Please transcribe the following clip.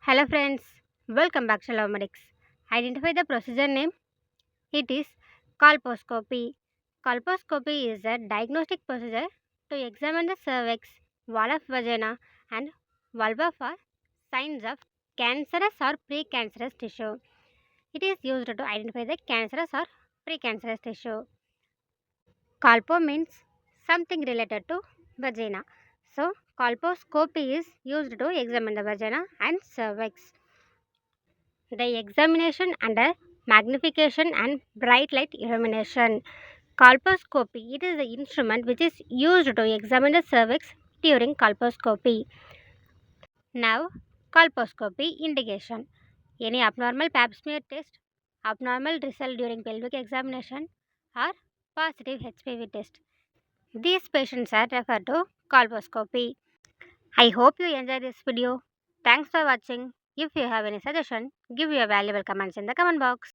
Hello friends, welcome back to Love Medics. Identify the procedure name. It is colposcopy. Colposcopy is a diagnostic procedure to examine the cervix, wall of vagina, and vulva for signs of cancerous or precancerous tissue. It is used to identify the cancerous or precancerous tissue. Colpo means something related to vagina. So, colposcopy is used to examine the vagina and cervix. The examination under magnification and bright light illumination. Colposcopy. It is the instrument which is used to examine the cervix during colposcopy. Now, colposcopy indication. Any abnormal pap smear test, abnormal result during pelvic examination, or positive HPV test. These patients are referred to colposcopy. I hope you enjoyed this video. Thanks for watching. If you have any suggestion, give your valuable comments in the comment box.